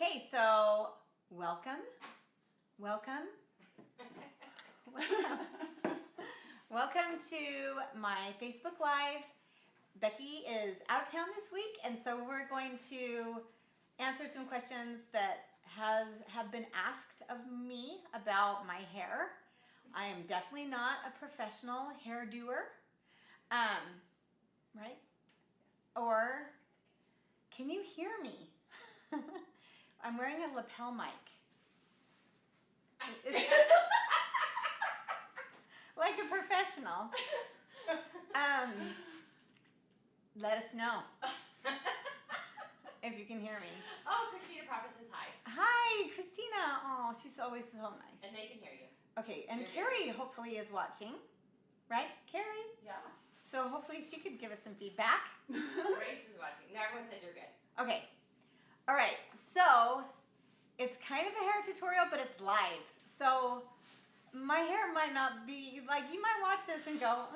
Okay, so welcome. Welcome to my Facebook Live. Becky is out of town this week, and so we're going to answer some questions that have been asked of me about my hair. I am definitely not a professional hair doer, right? Or can you hear me? I'm wearing a lapel mic. Like a professional. Let us know if you can hear me. Oh, Christina Prophet says hi. Hi, Christina. Oh, she's always so nice. And they can hear you. Okay, and Carrie hopefully is watching. Right, Carrie? Yeah. So hopefully she could give us some feedback. Grace is watching. No, everyone says you're good. Okay. All right. So it's kind of a hair tutorial, but it's live. So my hair might not be like, you might watch this and go,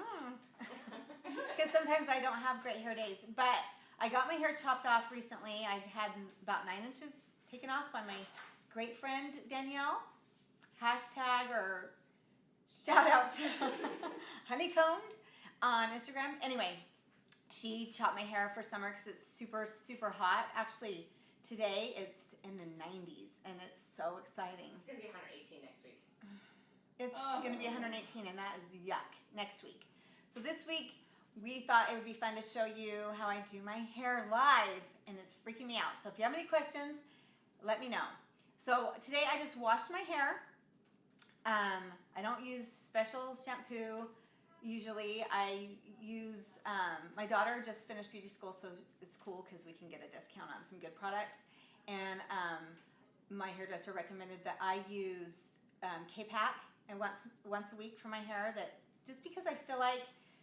because sometimes I don't have great hair days. But I got my hair chopped off recently. I had about 9 inches taken off by my great friend Danielle. Hashtag or shout out to Honeycombed on Instagram. Anyway, she chopped my hair for summer because it's super, super hot. Actually, today it's in the 90s and it's so exciting. It's going to be 118 next week. It's going to be 118 and that is yuck next week. So this week we thought it would be fun to show you how I do my hair live and it's freaking me out. So if you have any questions, let me know. So today I just washed my hair. I don't use special shampoo. Usually I use, my daughter just finished beauty school, so it's cool because we can get a discount on some good products. And my hairdresser recommended that I use K-Pack and once a week for my hair. That just because I feel like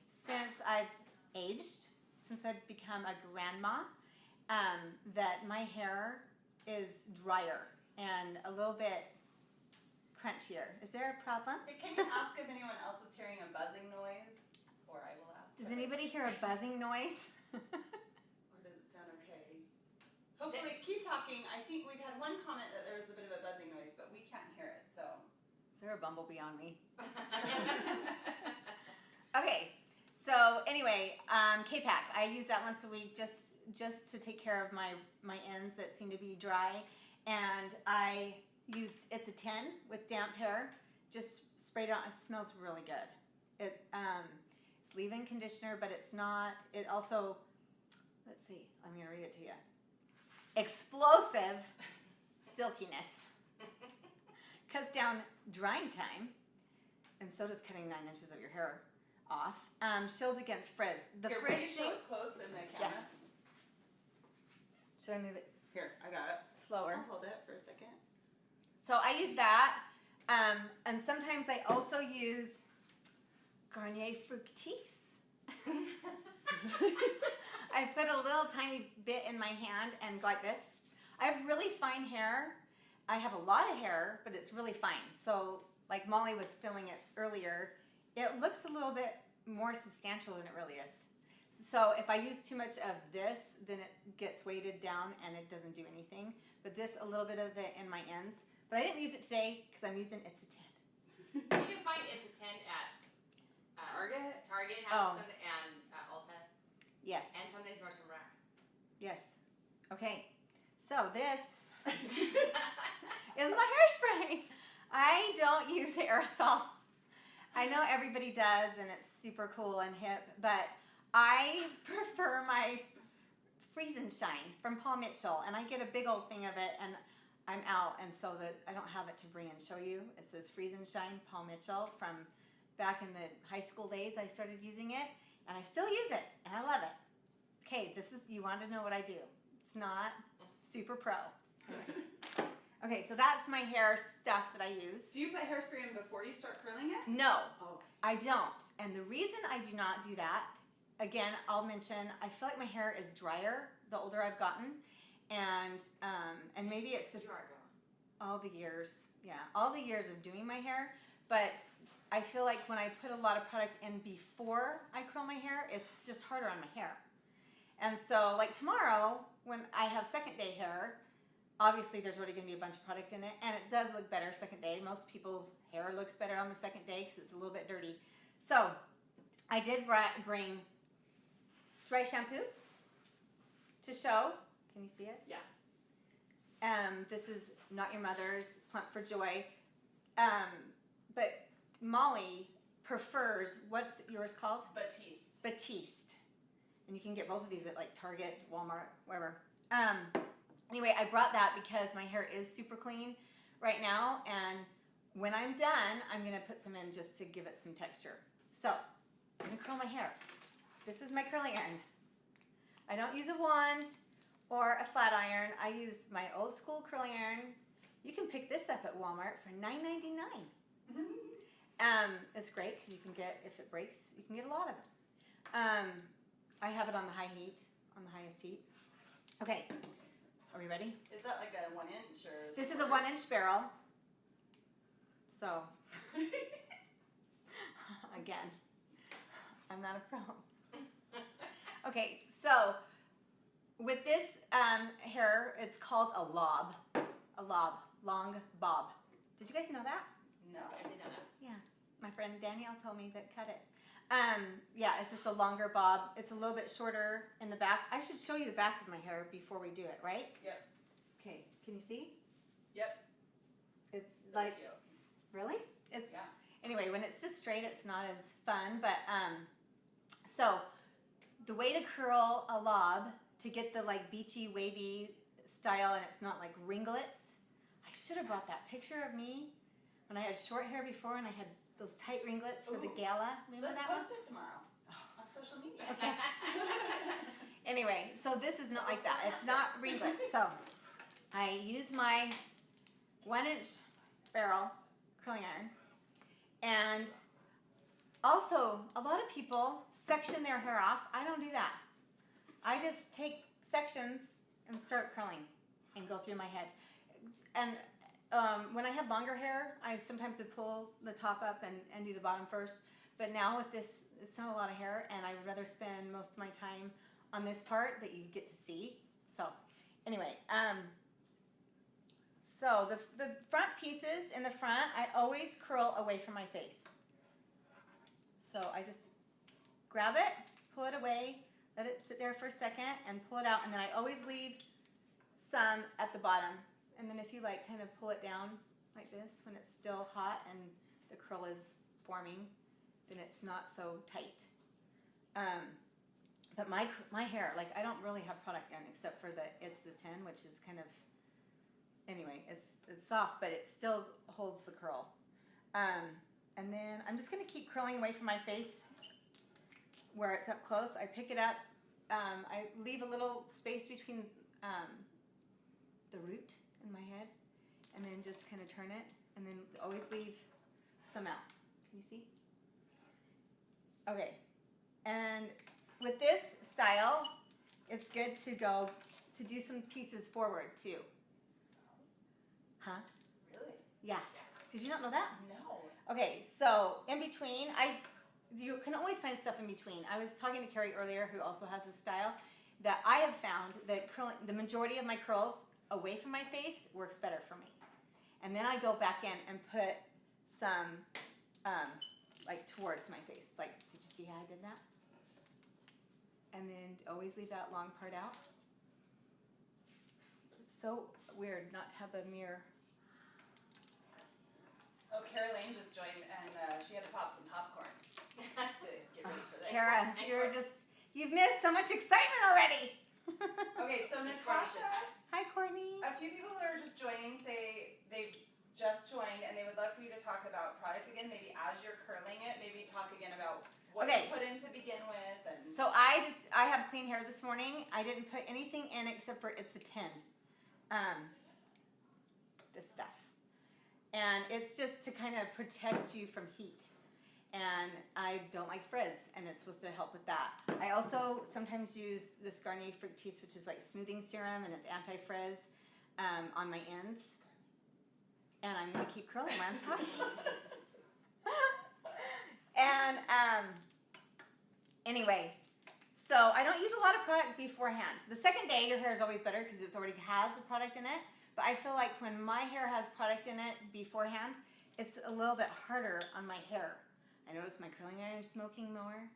since I've aged, since I've become a grandma, that my hair is drier and a little bit crunchier. Is there a problem? Can you ask if anyone else is hearing a buzzing noise? Or I will ask. Does anybody hear a buzzing noise? Or does it sound okay? Hopefully, keep talking. I think we've had one comment that there was a bit of a buzzing noise, but we can't hear it, so. Is there a bumblebee on me? Okay, so anyway, K-Pack. I use that once a week just to take care of my ends that seem to be dry. And I used, it's a 10 with damp hair, just sprayed it on. It smells really good. It's leave-in conditioner, but it's not, it also, let's see, I'm going to read it to you. Explosive silkiness. Cuts down drying time, and so does cutting 9 inches of your hair off. Shields against frizz. The Here, frizz will you show it close in the camera? Yes. Should I move it Here, I got it. slower? I'll hold it for a second. So I use that, and sometimes I also use Garnier Fructis. I put a little tiny bit in my hand and go like this. I have really fine hair. I have a lot of hair, but it's really fine. So like Molly was feeling it earlier, it looks a little bit more substantial than it really is. So if I use too much of this, then it gets weighted down and it doesn't do anything. But this, a little bit of it in my ends. But I didn't use it today because I'm using It's a 10. You can find It's a 10 at Target? Target has some, and Ulta. Yes. And sometimes Nordstrom Rack. Yes. Okay. So this is my hairspray. I don't use aerosol. I know everybody does and it's super cool and hip, but I prefer my Freeze and Shine from Paul Mitchell, and I get a big old thing of it, and I'm out, and so that I don't have it to bring and show you. It says Freeze and Shine Paul Mitchell from back in the high school days. I started using it, and I still use it, and I love it. Okay, this is, you want to know what I do. It's not super pro. Okay, so that's my hair stuff that I use. Do you put hairspray in before you start curling it? No, Oh. I don't. And the reason I do not do that, again, I'll mention, I feel like my hair is drier the older I've gotten. And maybe it's just You are going. all the years, all the years of doing my hair. But I feel like when I put a lot of product in before I curl my hair, it's just harder on my hair. And so like tomorrow, when I have second day hair, obviously there's already going to be a bunch of product in it, and it does look better second day. Most people's hair looks better on the second day because it's a little bit dirty. So I did bring dry shampoo to show. Can you see it? Yeah. This is Not Your Mother's Plump for Joy. But Molly prefers, what's yours called? Batiste. And you can get both of these at like Target, Walmart, wherever. Anyway, I brought that because my hair is super clean right now, and when I'm done, I'm going to put some in just to give it some texture. So, I'm going to curl my hair. This is my curling iron. I don't use a wand or a flat iron. I use my old school curling iron. You can pick this up at Walmart for $9.99. It's great because you can get, if it breaks, you can get a lot of them. I have it on the high heat, on the highest heat. Okay, are we ready? Is that like a 1 inch or? This is a 1 inch barrel. So, again, I'm not a pro. Okay, so with this hair, it's called a lob, long bob. Did you guys know that? No. I didn't know that. Yeah, my friend Danielle told me that cut it. Yeah, it's just a longer bob. It's a little bit shorter in the back. I should show you the back of my hair before we do it, right? Yep. Okay, can you see? Yep. It's So like, cute. really? It's, Yeah. anyway, when it's just straight, it's not as fun, but, so, the way to curl a lob to get the like beachy, wavy style and it's not like ringlets, I should have brought that picture of me when I had short hair before and I had those tight ringlets for the Ooh. gala. Remember Let's that post one? it tomorrow on social media. Okay. Anyway, so this is not like that. It's not ringlets. So I use my 1 inch barrel curling iron. And also, a lot of people section their hair off. I don't do that. I just take sections and start curling and go through my head. And when I had longer hair, I sometimes would pull the top up and do the bottom first. But now with this, it's not a lot of hair, and I would rather spend most of my time on this part that you get to see. So anyway, so the front pieces in the front, I always curl away from my face. So I just grab it, pull it away, let it sit there for a second, and pull it out. And then I always leave some at the bottom. And then if you like kind of pull it down like this when it's still hot and the curl is forming, then it's not so tight. But my hair, like I don't really have product in except for it's the 10, which is kind of, anyway, it's soft, but it still holds the curl. And then I'm just gonna keep curling away from my face where it's up close. I pick it up, I leave a little space between the root in my head, and then just kind of turn it, and then always leave some out. Can you see? Okay, and with this style, it's good to go to do some pieces forward too. Huh? Really? Yeah. Did you not know that? No. Okay, so in between, you can always find stuff in between. I was talking to Carrie earlier, who also has this style, that I have found that the majority of my curls away from my face works better for me. And then I go back in and put some, like towards my face. Like, did you see how I did that? And then always leave that long part out. It's so weird not to have the mirror. Oh, Kara Lane just joined, and she had to pop some popcorn to get ready for this. Kara, you've missed so much excitement already. Okay, so It's Courtney Natasha, says hi. Hi, Courtney. a few people who are just joining say they've just joined and they would love for you to talk about product again, maybe as you're curling it, maybe talk again about what Okay. you put in to begin with. And So I have clean hair this morning. I didn't put anything in except for it's a 10. This stuff. And it's just to kind of protect you from heat. And I don't like frizz, and it's supposed to help with that. I also sometimes use this Garnier Fructis, which is like smoothing serum, and it's anti-frizz on my ends. And I'm gonna keep curling while I'm talking. And anyway, so I don't use a lot of product beforehand. The second day, your hair is always better because it already has the product in it. But I feel like when my hair has product in it beforehand, it's a little bit harder on my hair. I notice my curling iron is smoking more.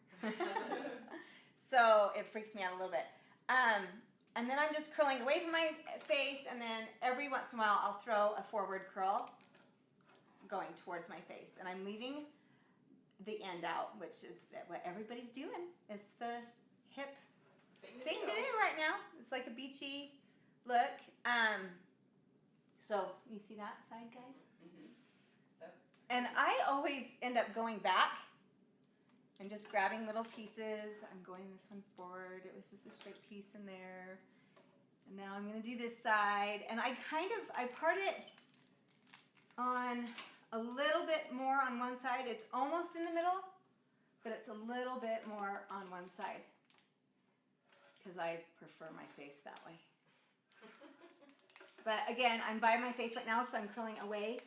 So it freaks me out a little bit. And then I'm just curling away from my face, and then every once in a while I'll throw a forward curl going towards my face. And I'm leaving the end out, which is what everybody's doing. It's the hip thing to do right now. It's like a beachy look. So you see that side, guys? Mm-hmm. So. And I always end up going back and just grabbing little pieces. I'm going this one forward. It was just a straight piece in there. And now I'm going to do this side. And I part it on a little bit more on one side. It's almost in the middle, but it's a little bit more on one side because I prefer my face that way. But again, I'm by my face right now, so I'm curling away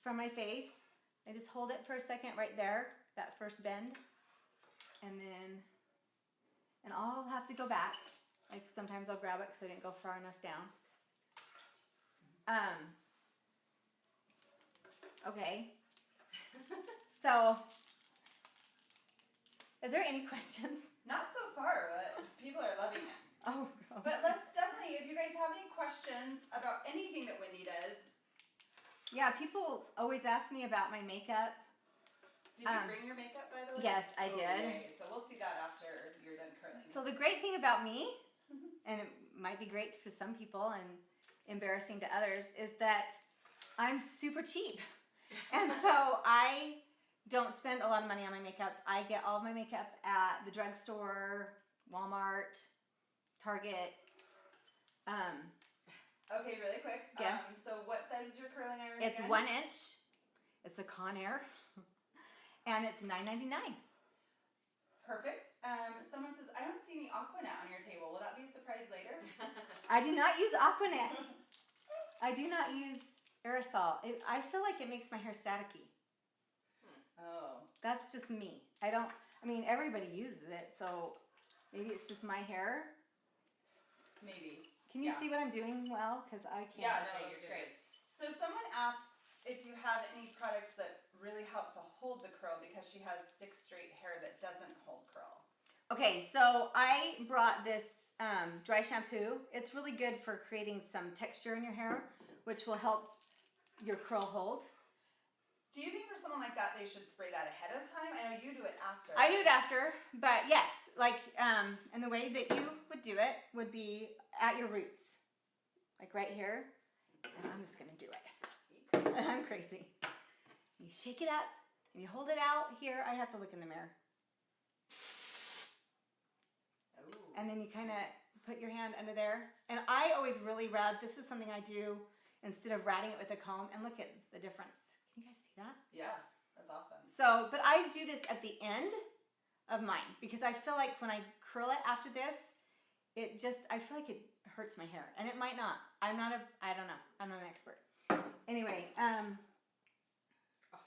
from my face. I just hold it for a second right there, that first bend. And I'll have to go back. Like sometimes I'll grab it because I didn't go far enough down. Okay. So, is there any questions? Not so far, but people are loving it. Oh. But let's definitely, if you guys have any questions about anything that Wendy does. Yeah, people always ask me about my makeup. Did you bring your makeup, by the way? Yes, I did. Okay, so we'll see that after you're done curling. So the great thing about me, and it might be great for some people and embarrassing to others, is that I'm super cheap. And so I don't spend a lot of money on my makeup. I get all of my makeup at the drugstore, Walmart, Target. Okay, really quick. Yes. So what size is your curling iron? It's again? 1 inch. It's a Conair. And it's $9.99. Perfect. Someone says, I don't see any Aquanet on your table. Will that be a surprise later? I do not use Aquanet. I do not use aerosol. I feel like it makes my hair staticky. Oh. That's just me. Everybody uses it, so maybe it's just my hair. Maybe. Can you see what I'm doing well? Because I can't. Yeah, no, that's great. So someone asks if you have any products that really help to hold the curl because she has stick straight hair that doesn't hold curl. Okay, so I brought this dry shampoo. It's really good for creating some texture in your hair, which will help your curl hold. Do you think for someone like that they should spray that ahead of time? I know you do it after. I do it after, but yes, and the way that you would do it would be at your roots, like right here. And I'm just gonna do it. I'm crazy. You shake it up and you hold it out here. I have to look in the mirror. Ooh. And then you kind of put your hand under there. And I always really rub. This is something I do instead of ratting it with a comb. And look at the difference. Can you guys see that? Yeah, that's awesome. So, but I do this at the end of mine because I feel like when I curl it after this, I feel like it hurts my hair. And it might not. I don't know. I'm not an expert. Anyway, Oh my gosh.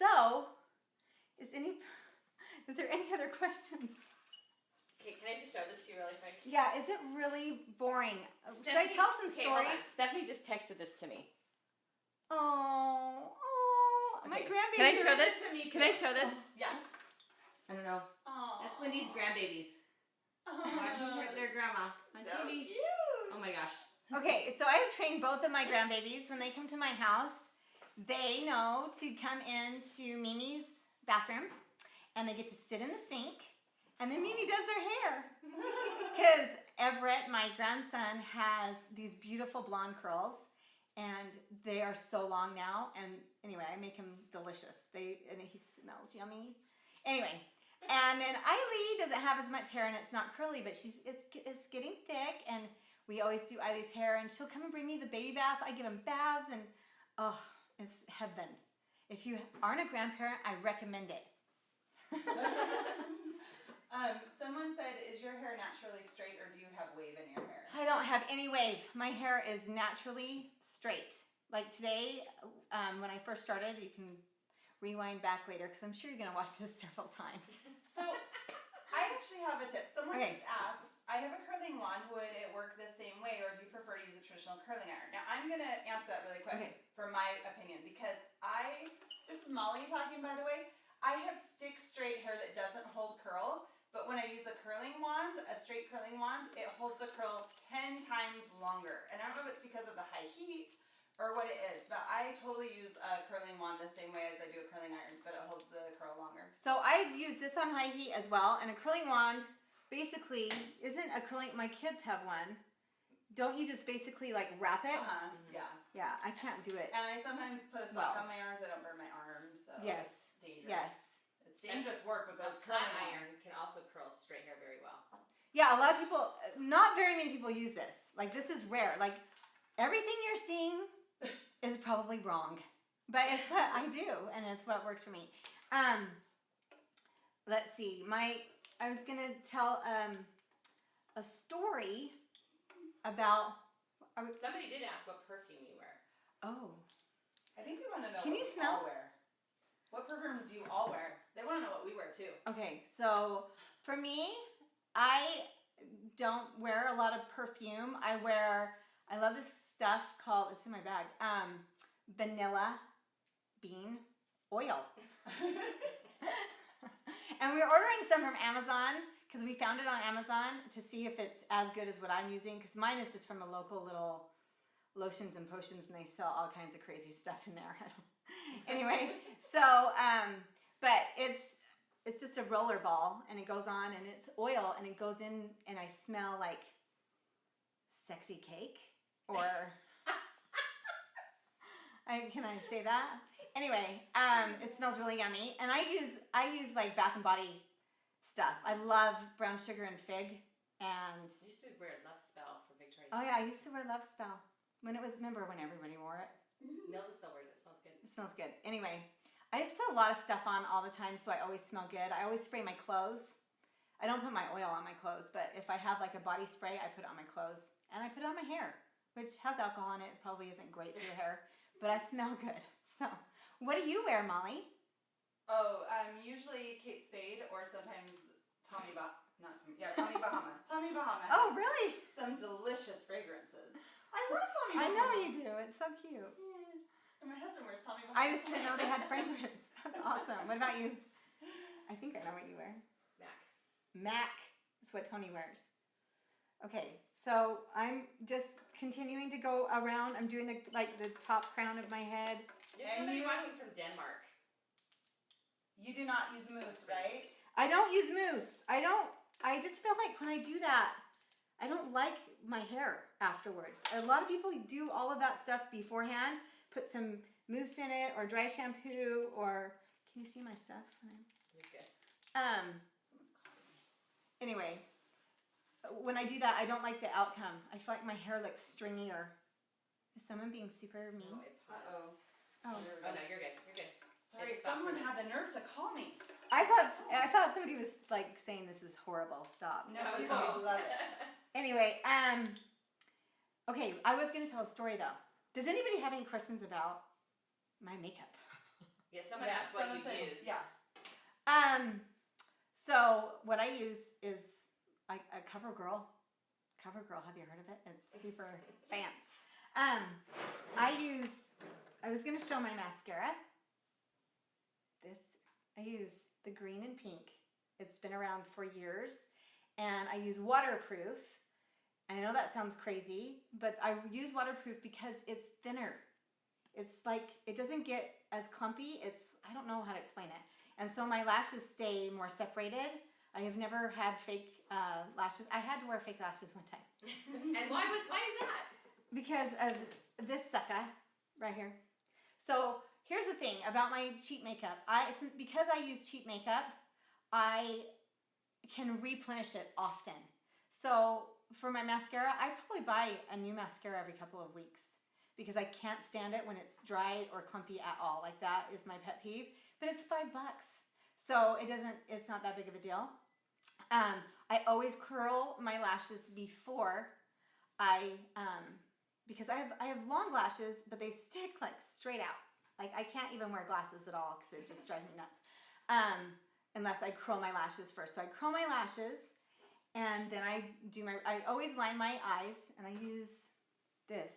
so is there any other questions? Okay, can I just show this to you really quick? Yeah, is it really boring? Should I tell some hold on. stories? Stephanie just texted this to me. Oh, my Okay, grandbaby. Can I show Send it this? to me Can too. I show this? Yeah. I don't know. Aww. That's Wendy's grandbabies. Watching their grandma on So TV. cute. Oh my gosh. Okay, so I have trained both of my grandbabies. When they come to my house, they know to come into Mimi's bathroom, and they get to sit in the sink, and then Mimi does their hair. Because Everett, my grandson, has these beautiful blonde curls, and they are so long now. And anyway, I make him delicious. And he smells yummy. Anyway, and then Eiley doesn't have as much hair, and it's not curly, but it's getting thick, and we always do Eiley's hair, and she'll come and bring me the baby bath. I give him baths, and oh, it's heaven. If you aren't a grandparent, I recommend it. Someone said, is your hair naturally straight or do you have wave in your hair? I don't have any wave. My hair is naturally straight. Like today, when I first started, you can rewind back later because I'm sure you're going to watch this several times. So I actually have a tip. Someone Okay. just asked, I have a curling wand. Would it work the same way, or do you prefer to use a traditional curling iron? Now, I'm going to answer that really quick Okay. for my opinion, because this is Molly talking, by the way. I have stick straight hair that doesn't hold curl, but when I use a curling wand, a straight curling wand, it holds the curl 10 times longer. And I don't know if it's because of the high heat or what it is, but I totally use a curling wand the same way as I do a curling iron, but it holds the curl longer. So I use this on high heat as well, and a curling wand basically isn't a curling. My kids have one. Don't you just basically like wrap it? Yeah. Yeah, I can't do it. And I sometimes put a sock on my arms. I don't burn my arms, so Yes. it's dangerous. Yes. It's dangerous work with A those flat curling iron irons. can also curl straight hair very well. Yeah, a lot of people. Not very many people use this. Like this is rare. Like everything you're seeing is probably wrong, but it's what I do, and it's what works for me. Let's see. I was gonna tell a story about. Somebody did ask what perfume you wear. Oh. I think they want to know Can what you we smell? all wear. What perfume do you all wear? They want to know what we wear too. Okay, so for me, I don't wear a lot of perfume. I love this stuff called, it's in my bag, vanilla bean oil. And we're ordering some from Amazon because we found it on Amazon to see if it's as good as what I'm using, because mine is just from a local little lotions and potions, and they sell all kinds of crazy stuff in there. Anyway, so but it's just a roller ball, and it goes on, and it's oil, and it goes in, and I smell like sexy cake, or can I say that? Anyway, it smells really yummy, and I use like Bath and Body stuff. I love brown sugar and fig, and I used to wear Love Spell for Victoria's. oh yeah, I used to wear Love Spell when everybody wore it. Nilda still wears it. It smells good. It smells good. Anyway, I just put a lot of stuff on all the time, so I always smell good. I always spray my clothes. I don't put my oil on my clothes, but if I have like a body spray, I put it on my clothes, and I put it on my hair, which has alcohol in it. It probably isn't great for your hair, but I smell good. So, what do you wear, Molly? Oh, usually Kate Spade or sometimes Tommy Bahama. Tommy Bahama. has Oh, really? Some delicious fragrances. I love Tommy I Bahama. know you do. It's so cute. Yeah. And my husband wears Tommy Bahama. I just didn't know they had fragrance. That's awesome. What about you? I think I know what you wear. MAC is what Tony wears. Okay, so I'm just continuing to go around. I'm doing the top crown of my head. There's And somebody you- watching from Denmark. You do not use mousse, right? I don't use mousse. I just feel like when I do that, I don't like my hair afterwards. A lot of people do all of that stuff beforehand. Put some mousse in it, or dry shampoo, or can you see my stuff? You're good. Someone's calling me. Anyway, when I do that, I don't like the outcome. I feel like my hair looks stringier. Is someone being super mean? Oh, it paused. Uh-oh. Oh, There we Oh go. no, you're good. You're good. Sorry, It stopped someone for me. had the nerve to call me. I thought somebody was like saying this is horrible. Stop. No, Oh, people no. love it. Anyway, okay, I was gonna tell a story though. Does anybody have any questions about my makeup? Yeah, someone Yeah, asked what someone you said- use. Yeah. So what I use is like a CoverGirl. CoverGirl, have you heard of it? It's super fancy. I was gonna show my mascara. I use the green and pink. It's been around for years, and I use waterproof. And I know that sounds crazy, but I use waterproof because it's thinner. It's like, it doesn't get as clumpy. I don't know how to explain it. And so my lashes stay more separated. I have never had fake lashes. I had to wear fake lashes one time. And why is that? Because of this sucker right here. So here's the thing about my cheap makeup. Because I use cheap makeup, I can replenish it often. So for my mascara, I probably buy a new mascara every couple of weeks because I can't stand it when it's dry or clumpy at all. Like, that is my pet peeve. But it's $5, so it's not that big of a deal. I always curl my lashes before because I have long lashes, but they stick like straight out. Like, I can't even wear glasses at all because it just drives me nuts. unless I curl my lashes first. So I curl my lashes, and then I always line my eyes, and I use this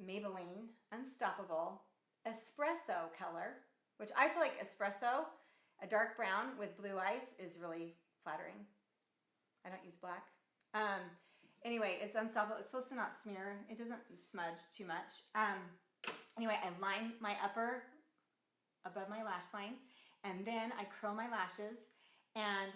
Maybelline Unstoppable Espresso color, which I feel like espresso, a dark brown with blue eyes, is really flattering. I don't use black. Anyway, it's unstoppable. It's supposed to not smear. It doesn't smudge too much. Anyway, I line my upper above my lash line, and then I curl my lashes. And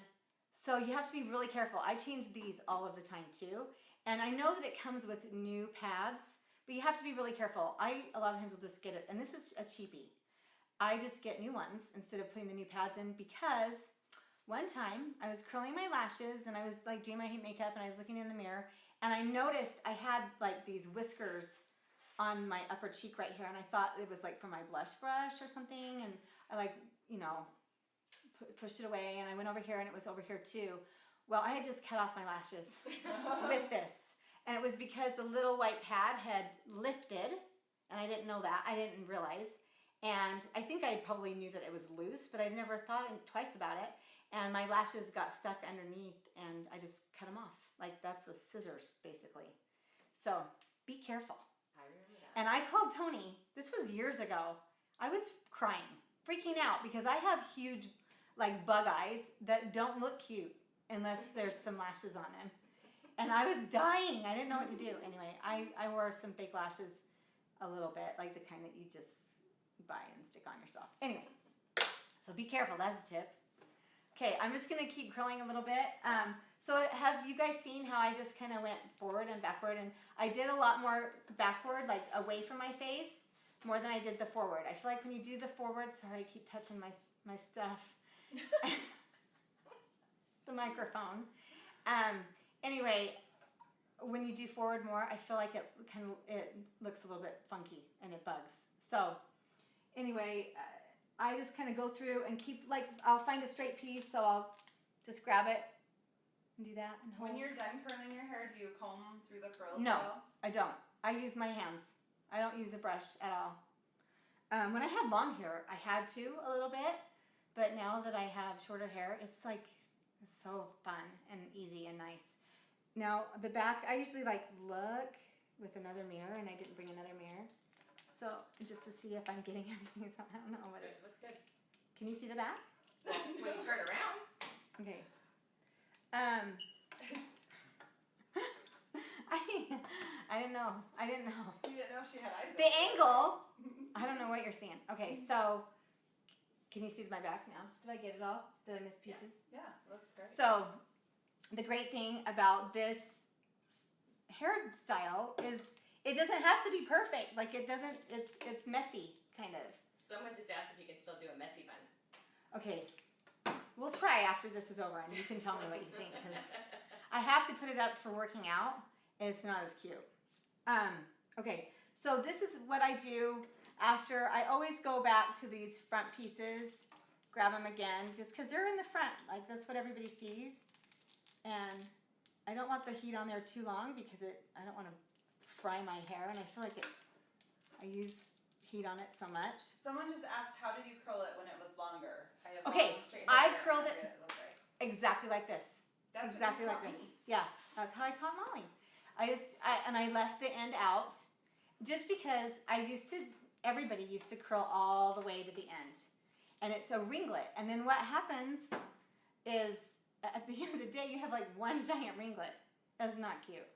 so you have to be really careful. I change these all of the time too. And I know that it comes with new pads, but you have to be really careful. A lot of times will just get it, and this is a cheapie. I just get new ones instead of putting the new pads in, because one time I was curling my lashes and I was like doing my makeup and I was looking in the mirror, and I noticed I had like these whiskers on my upper cheek right here, and I thought it was like from my blush brush or something, and I like, pushed it away, and I went over here and it was over here too. Well, I had just cut off my lashes with this, and it was because the little white pad had lifted, and I didn't know that. I didn't realize, and I think I probably knew that it was loose, but I never thought twice about it, and my lashes got stuck underneath, and I just cut them off. Like, that's the scissors, basically. So, be careful. I remember that. And I called Tony. This was years ago. I was crying, freaking out, because I have huge, like, bug eyes that don't look cute unless there's some lashes on them. And I was dying. I didn't know what to do. Anyway, I wore some fake lashes a little bit, like the kind that you just buy and stick on yourself. Anyway, so be careful. That's a tip. Okay, I'm just going to keep curling a little bit. So have you guys seen how I just kind of went forward and backward? And I did a lot more backward, like away from my face, more than I did the forward. I feel like when you do the forward, sorry, I keep touching my stuff. The microphone. Anyway, when you do forward more, I feel like it looks a little bit funky and it bugs. So anyway, I just kind of go through and keep, like, I'll find a straight piece, so I'll just grab it and do that. And hold. When you're done curling your hair, do you comb through the curls? No, at all? I don't. I use my hands. I don't use a brush at all. When I had long hair, I had to a little bit, but now that I have shorter hair, it's so fun and easy and nice. Now, the back, I usually look with another mirror, and I didn't bring another mirror. So, just to see if I'm getting everything. So I don't know what it is. Looks good. Can you see the back? Well, when you turn around. Okay. I didn't know. You didn't know she had eyes. The angle, I don't know what you're seeing. Okay, so, can you see my back now? Did I get it all? Did I miss pieces? Yeah, looks great. So, the great thing about this hairstyle is it doesn't have to be perfect. Like, it doesn't, it's messy, kind of. Someone just asked if you can still do a messy bun. Okay, we'll try after this is over, and you can tell me what you think, because I have to put it up for working out. It's not as cute. Okay, so this is what I do after. I always go back to these front pieces, grab them again, just because they're in the front. Like, that's what everybody sees. And I don't want the heat on there too long, because I don't want to fry my hair, and I feel like I use heat on it so much. Someone just asked, how did you curl it when it was longer? I have Okay, long, straight I hair, curled and it look right. exactly like this. That's exactly what like you this. taught me. Yeah, that's how I taught Molly. I left the end out just because everybody used to curl all the way to the end, and it's a ringlet. And then what happens is at the end of the day, you have like one giant ringlet. That's not cute.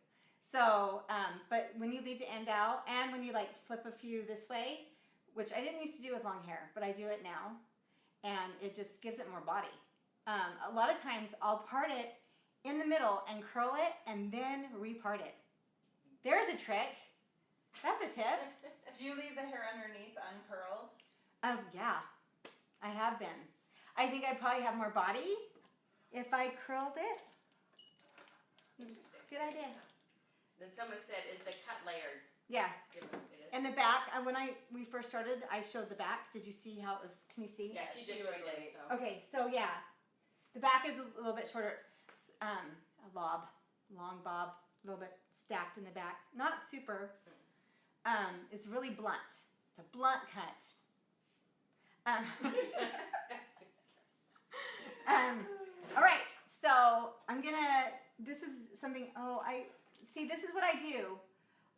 So, but when you leave the end out, and when you like flip a few this way, which I didn't used to do with long hair, but I do it now, and it just gives it more body. A lot of times I'll part it in the middle and curl it and then repart it. There's a trick. That's a tip. Do you leave the hair underneath uncurled? Yeah, I have been. I think I probably have more body if I curled it. Good idea. Then someone said, is the cut layered? Yeah. It is. And the back, when we first started, I showed the back. Did you see how it was? Can you see? Yeah, she just was joined in, late. so. Okay, so yeah. The back is a little bit shorter. A long bob, a little bit stacked in the back. Not super. It's really blunt. It's a blunt cut. All right, so I'm gonna, this is something, this is what I do.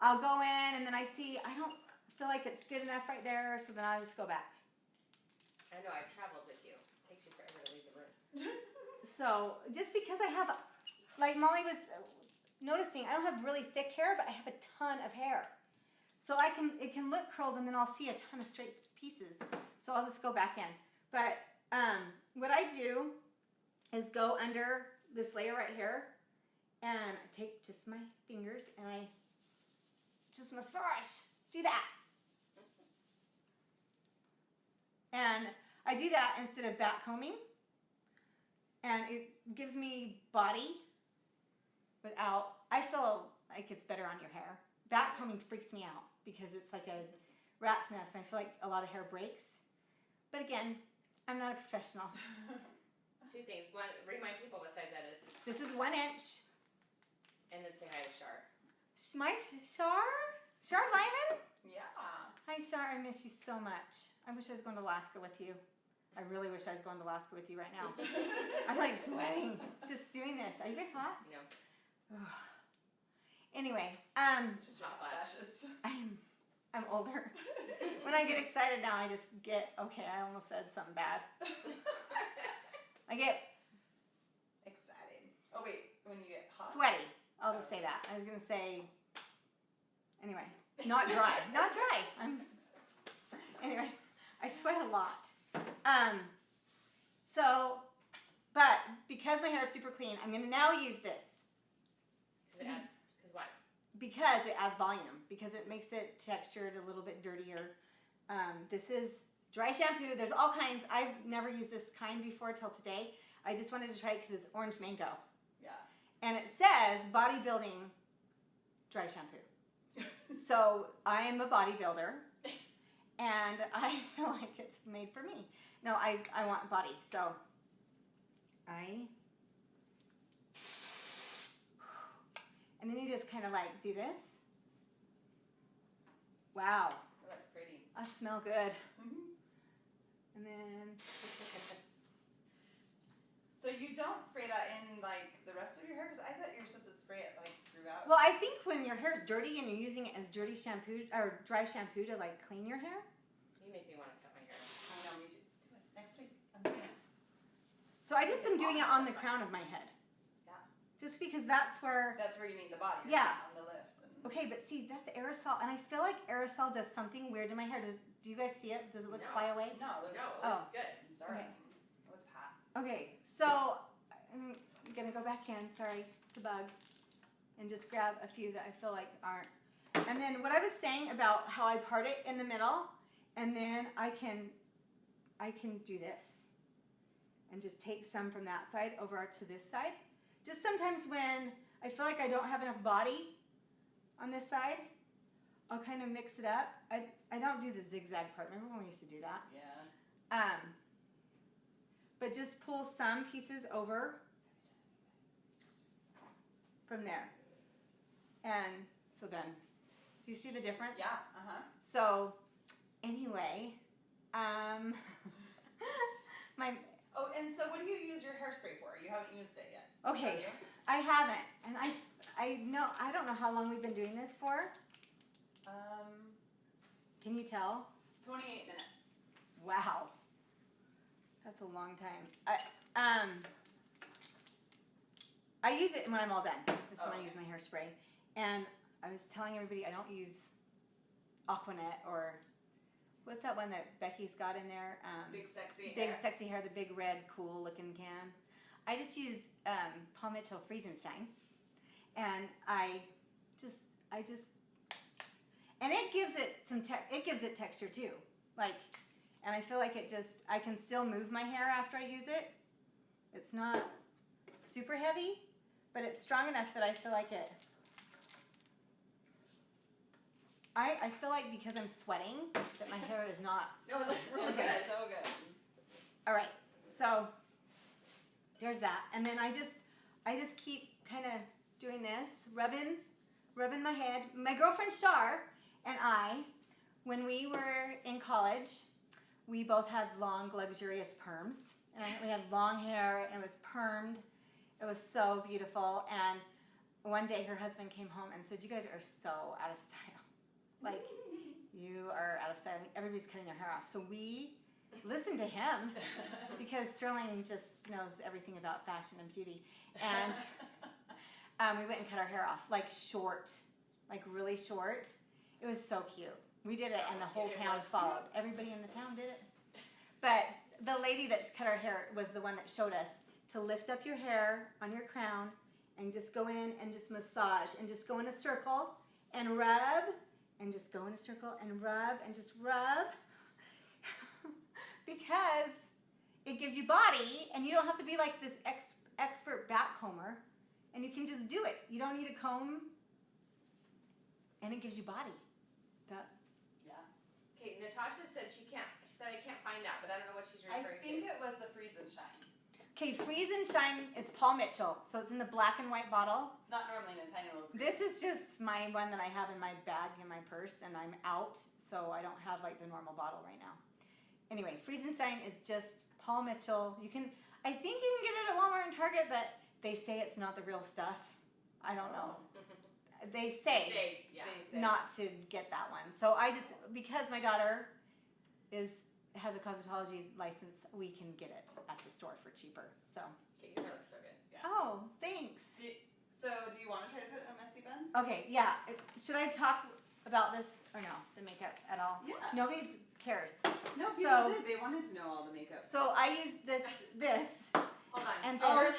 I'll go in and then I see, I don't feel like it's good enough right there, so then I'll just go back. I know, I've traveled with you. It takes you forever to leave the room. So just because I have, like Molly was noticing, I don't have really thick hair, but I have a ton of hair. So it can look curled and then I'll see a ton of straight pieces. So I'll just go back in. But what I do is go under this layer right here and I take just my fingers and I just massage. Do that. And I do that instead of back combing. And it gives me body without, I feel like it's better on your hair. Back combing freaks me out because it's like a rat's nest and I feel like a lot of hair breaks. But again, I'm not a professional. Two things. One, remind people what size that is. This is 1 inch. And then say hi to Shar. My Shar Lyman? Yeah. Hi Shar, I miss you so much. I wish I was going to Alaska with you. I really wish I was going to Alaska with you right now. I'm like sweating just doing this. Are you guys hot? No. Anyway, It's just hot flashes. I'm older. When I get excited now, I just get, okay, I almost said something bad. I get Excited. Oh wait, when you get hot. sweaty. I'll just say that. I was going to say, anyway, not dry. Not dry. Anyway, I sweat a lot. But because my hair is super clean, I'm going to now use this. Because what? Because it adds volume. Because it makes it textured a little bit dirtier. This is dry shampoo. There's all kinds. I've never used this kind before till today. I just wanted to try it because it's orange mango. Yeah. And it says bodybuilding dry shampoo. So I am a bodybuilder. And I feel like it's made for me. No, I want body. So and then you just kind of like do this. Wow. That's pretty. I smell good. Mm-hmm. And then. So you don't spray that in like the rest of your hair? Because I thought you were supposed to spray it like throughout. Well, I think when your hair's dirty and you're using it as dirty shampoo or dry shampoo to like clean your hair. You make me want to cut my hair. I know, me too. Do it next week. I'm doing it. So I just am doing it on the crown of my head. Yeah. Just because that's where. That's where you need the body. Yeah. On the lift. And Okay, but see, that's aerosol, and I feel like aerosol does something weird to my hair. Do you guys see it? Does it look No. fly away? No, it looks, No, it Oh. looks good. it's alright. Okay. It looks hot. Okay, so I'm gonna go back in. Sorry, the bug, and just grab a few that I feel like aren't. And then what I was saying about how I part it in the middle, and then I can do this, and just take some from that side over to this side. Just sometimes when I feel like I don't have enough body on this side, I'll kind of mix it up. I don't do the zigzag part. Remember when we used to do that? Yeah. But just pull some pieces over from there. And so then, do you see the difference? Yeah. Uh-huh. So, anyway, my, Oh, and so what do you use your hairspray for? You haven't used it yet. okay, Have you? I haven't. And I don't know how long we've been doing this for. Can you tell? 28 minutes. Wow. That's a long time. I use it when I'm all done. That's when I Okay. use my hairspray. And I was telling everybody I don't use Aquanet or what's that one that Becky's got in there? Big sexy Big hair. sexy hair, the big red cool looking can. I just use Paul Mitchell Freeze and Shine. And and it gives it it gives it texture too. Like, and I feel like I can still move my hair after I use it. It's not super heavy, but it's strong enough that I feel like it. I feel like because I'm sweating that my hair is not. No, it looks really good. So good. All right, so there's that, and then I just keep kind of doing this, rubbing my head. My girlfriend Shar and I, when we were in college, we both had long, luxurious perms. And we had long hair, and it was permed. It was so beautiful. And one day her husband came home and said, "You guys are so out of style. Like, you are out of style. Everybody's cutting their hair off." So we listened to him because Sterling just knows everything about fashion and beauty. And we went and cut our hair off, like short, like really short. It was so cute. We did it, and the whole town followed. Everybody in the town did it. But the lady that cut our hair was the one that showed us to lift up your hair on your crown and just go in and just massage and just go in a circle and rub and just go in a circle and rub and just rub because it gives you body, and you don't have to be like this expert backcomber, and you can just do it. You don't need a comb, and it gives you body. Okay, Natasha said she said I can't find that, but I don't know what she's referring to. I think it was the Freeze and Shine. Okay, Freeze and Shine, it's Paul Mitchell. So it's in the black and white bottle. It's not normally in a tiny little. This is just my one that I have in my bag, in my purse, and I'm out, so I don't have like the normal bottle right now. Anyway, Freeze and Shine is just Paul Mitchell. I think you can get it at Walmart and Target, but they say it's not the real stuff. I don't know. They say not to get that one. So I just, because my daughter has a cosmetology license, we can get it at the store for cheaper. So. Okay, your hair looks so good. Yeah. Oh, thanks. Do you want to try to put it in a messy bun? Okay, yeah. Should I talk about this or no? The makeup at all? Yeah. Nobody cares. No, people did. They wanted to know all the makeup. So I use this. Hold on. And Sterling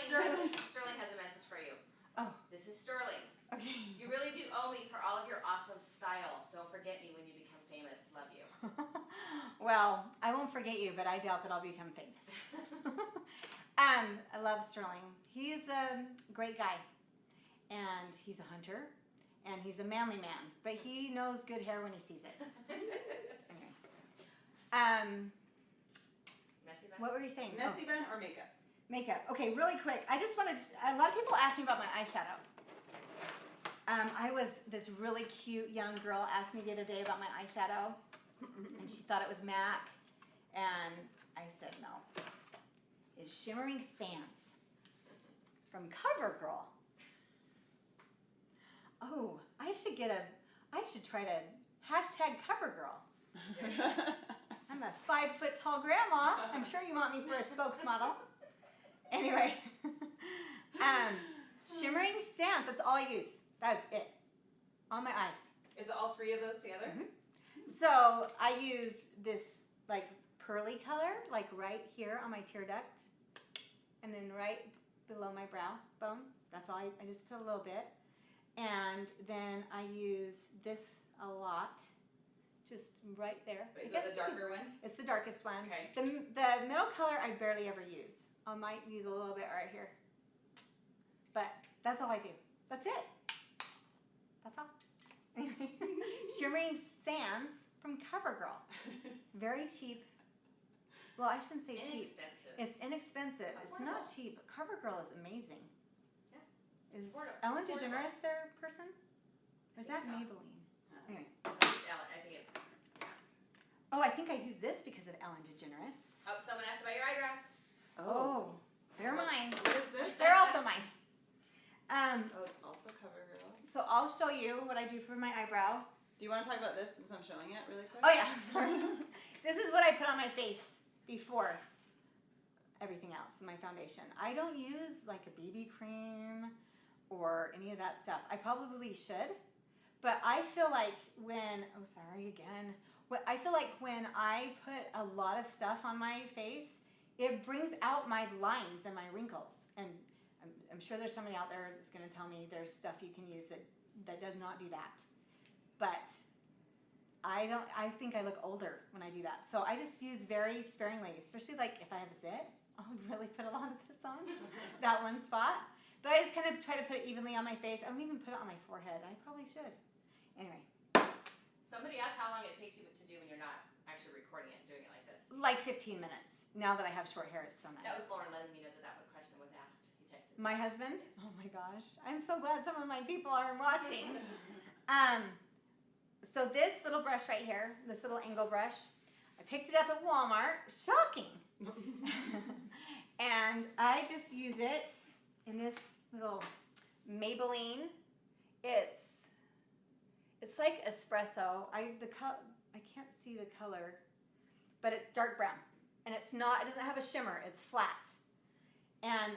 has a message for you. Oh. This is Sterling. Okay. You really do owe me for all of your awesome style. Don't forget me when you become famous. Love you. Well, I won't forget you, but I doubt that I'll become famous. I love Sterling. He's a great guy, and he's a hunter, and he's a manly man, but he knows good hair when he sees it. Anyway. Messy bun? What were you saying? Messy bun or makeup? Makeup. Okay, really quick. I just wanted to, a lot of people ask me about my eyeshadow. This really cute young girl asked me the other day about my eyeshadow, and she thought it was MAC, and I said no. It's Shimmering Sands from CoverGirl. Oh, I should try to hashtag CoverGirl. I'm a 5 foot tall grandma. I'm sure you want me for a spokesmodel. Anyway, Shimmering Sands, that's all I use. That's it. On my eyes. Is it all three of those together? Mm-hmm. So I use this like pearly color, like right here on my tear duct, and then right below my brow bone. That's all. I just put a little bit, and then I use this a lot, just right there. Is that the darker one? It's the darkest one. Okay. The middle color I barely ever use. I might use a little bit right here, but that's all I do. That's it. That's all. Shimmering Sands from CoverGirl. Very cheap. Well, I shouldn't say cheap. It's inexpensive. It's not cheap. CoverGirl is amazing. Yeah. Is Affordable. Ellen DeGeneres their person? Or is that so. Maybelline? Anyway. I think it's. Oh, I think I use this because of Ellen DeGeneres. Oh, someone asked about your eyebrows. Oh, they're mine. What is this? They're also mine. Also CoverGirl. So I'll show you what I do for my eyebrow. Do you want to talk about this since I'm showing it really quick? Oh yeah, sorry. This is what I put on my face before everything else, my foundation. I don't use like a BB cream or any of that stuff. I probably should, but I feel like I feel like when I put a lot of stuff on my face, it brings out my lines and my wrinkles. And I'm sure there's somebody out there that's going to tell me there's stuff you can use that does not do that. But I think I look older when I do that. So I just use very sparingly, especially like if I have a zit, I'll really put a lot of this on, that one spot. But I just kind of try to put it evenly on my face. I don't even put it on my forehead. I probably should. Anyway. Somebody asked how long it takes you to do when you're not actually recording it and doing it like this. Like 15 minutes. Now that I have short hair, it's so nice. That was Lauren letting me know that question was asked. He texted me. My husband? Yes. Oh my gosh. I'm so glad some of my people are watching. So this little brush right here, this little angle brush, I picked it up at Walmart. Shocking. And I just use it in this little Maybelline. It's like espresso. I can't see the color, but it's dark brown. And it doesn't have a shimmer. It's flat. And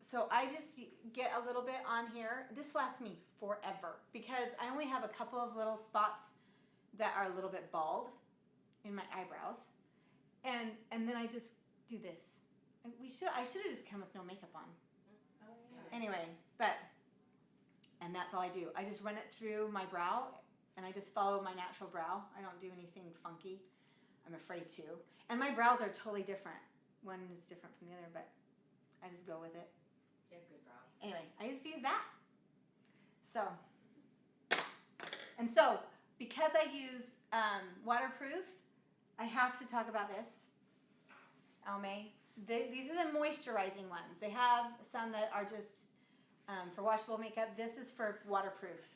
so I just get a little bit on here. This lasts me forever because I only have a couple of little spots that are a little bit bald in my eyebrows. And then I just do this. I should have just come with no makeup on. Oh, yeah. Anyway, and that's all I do. I just run it through my brow and I just follow my natural brow. I don't do anything funky. I'm afraid to. And my brows are totally different. One is different from the other, but I just go with it. You have good brows. Anyway, I just use that. So, because I use waterproof, I have to talk about this. Almay. These are the moisturizing ones. They have some that are just for washable makeup. This is for waterproof.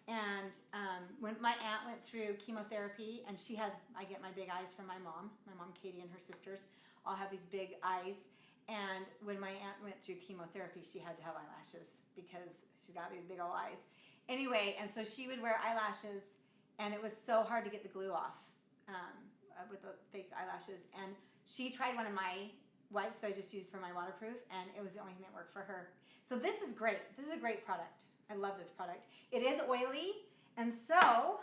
And when my aunt went through chemotherapy, and I get my big eyes from my mom Katie, and her sisters all have these big eyes. And when my aunt went through chemotherapy, she had to have eyelashes because she's got these big old eyes. Anyway, and so she would wear eyelashes, and it was so hard to get the glue off with the fake eyelashes. And she tried one of my wipes that I just used for my waterproof, and it was the only thing that worked for her. So this is great. This is a great product. I love this product. It is oily, and so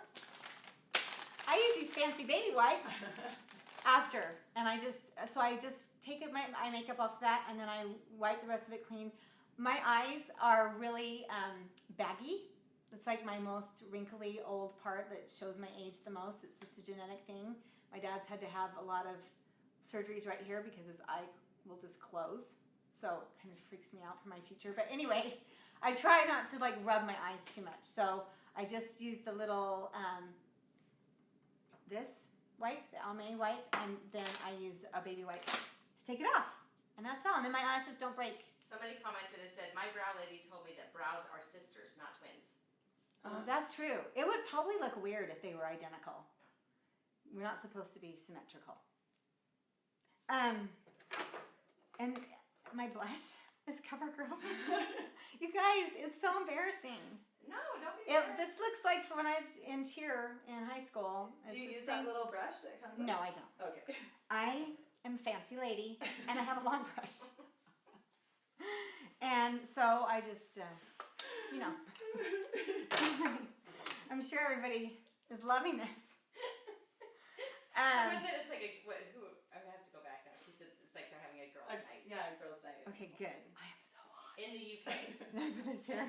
I use these fancy baby wipes after, and I just take my eye makeup off that, and then I wipe the rest of it clean. My eyes are really baggy. It's like my most wrinkly old part that shows my age the most. It's just a genetic thing. My dad's had to have a lot of surgeries right here because his eye will just close. So it kind of freaks me out for my future. But anyway, I try not to rub my eyes too much. So I just use the little, this wipe, the Almay wipe, and then I use a baby wipe to take it off. And that's all. And then my lashes don't break. Somebody commented and said, my brow lady told me that brows are sisters, not twins. That's true. It would probably look weird if they were identical. We're not supposed to be symmetrical. And my blush is CoverGirl. You guys, it's so embarrassing. No, don't be embarrassed. This looks like from when I was in cheer in high school. Do you use that little brush that comes No, up? I don't. Okay. I am a fancy lady, and I have a long brush. And so I just, I'm sure everybody is loving this. Someone said it's like I have to go back now. She said it's like they're having a girls' night. Yeah, girls' night. Okay, good. I am so hot. In the UK. Did I put this here?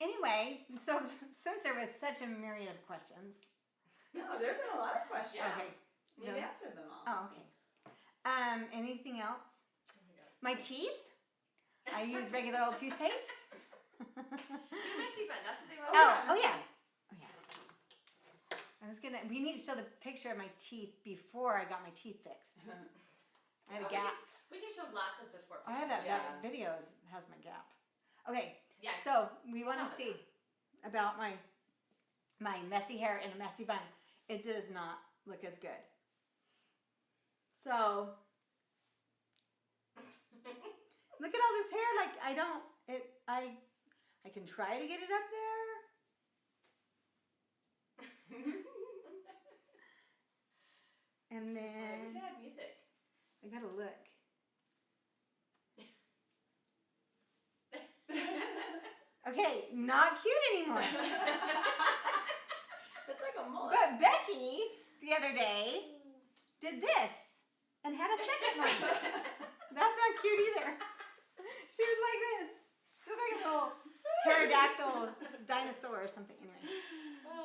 Anyway, so since there was such a myriad of questions. No, there have been a lot of questions. Okay. We've Really? answered them all. Oh, okay. Anything else? Oh my God. My teeth? I use regular old toothpaste. Do messy bun. That's what they want. Oh yeah. We need to show the picture of my teeth before I got my teeth fixed. I had a gap. We can show lots of before. I have that Yeah. video has my gap. Okay, Yeah. so we want Tell to us. see about my messy hair in a messy bun. It does not look as good. So look at all this hair. I can try to get it up there. And We then should have music. I gotta look. Okay, not cute anymore. It's like a mullet. But Becky, the other day, did this and had a second one. That's not cute either. She was like this. She looked like a little pterodactyl dinosaur or something. Anyway.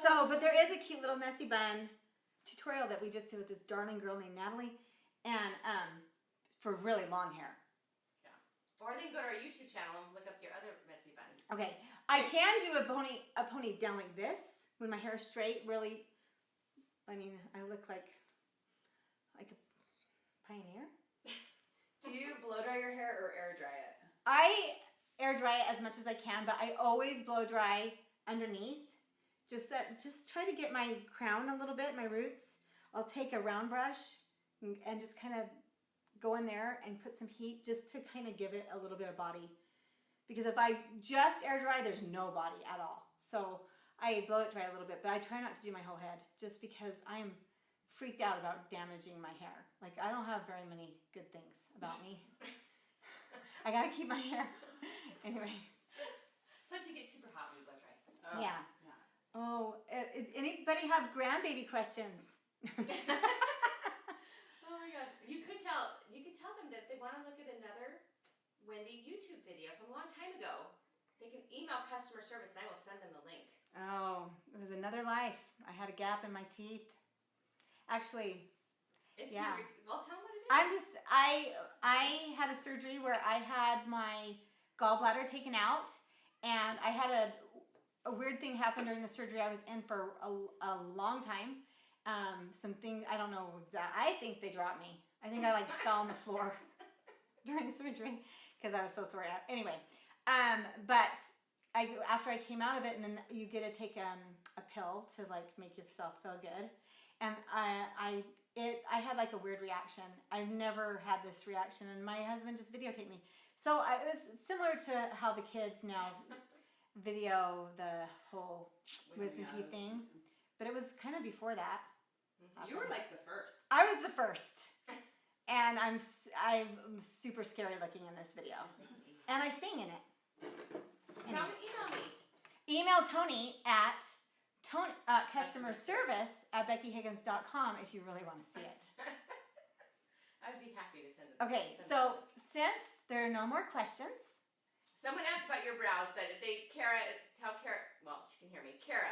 So, but there is a cute little messy bun tutorial that we just did with this darling girl named Natalie, and for really long hair. Or then go to our YouTube channel and look up your other messy bun. Okay, I can do a pony down like this when my hair is straight. Really, I mean, I look like a pioneer. Do you blow dry your hair or air dry it? I air dry it as much as I can, but I always blow dry underneath. Just try to get my crown a little bit, my roots. I'll take a round brush and just kind of go in there and put some heat just to kind of give it a little bit of body. Because if I just air dry, there's no body at all. So I blow it dry a little bit, but I try not to do my whole head just because I am freaked out about damaging my hair. Like, I don't have very many good things about me. I gotta keep my hair. Anyway. Plus you get super hot when you blow dry. Oh, Yeah. Oh, does anybody have grandbaby questions? Oh my gosh. You could tell them that if they want to look at another Wendy YouTube video from a long time ago, they can email customer service and I will send them the link. Oh, it was another life. I had a gap in my teeth. Actually, It's yeah. Well, tell them what it is. I had a surgery where I had my gallbladder taken out, and I had a weird thing happen during the surgery. I was in for a long time. Something, I don't know exactly. I think they dropped me. I think I like fell on the floor during the surgery because I was so sore. Anyway, but after I came out of it, and then you get to take a pill to like make yourself feel good, and I had like a weird reaction. I've never had this reaction, and my husband just videotaped me. So it was similar to how the kids now video the whole wisdom teeth thing, but it was kind of before that. You were like the first. I was the first, and I'm super scary looking in this video, and I sing in it. Tell me, email me. Email Tony at customer service at beckyhiggins.com if you really want to see it. I would be happy to send it. Okay, so since there are no more questions. Someone asked about your brows, but if tell Kara, well, she can hear me. Kara,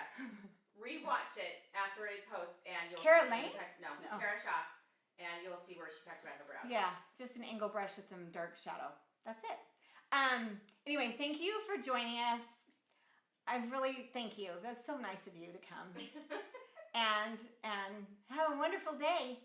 rewatch it after it posts and you'll Kara see. Lane? No, Kara Shaw, and you'll see where she talked about her brows. Yeah, just an angle brush with some dark shadow. That's it. Anyway, thank you for joining us. I really thank you. That's so nice of you to come. and have a wonderful day.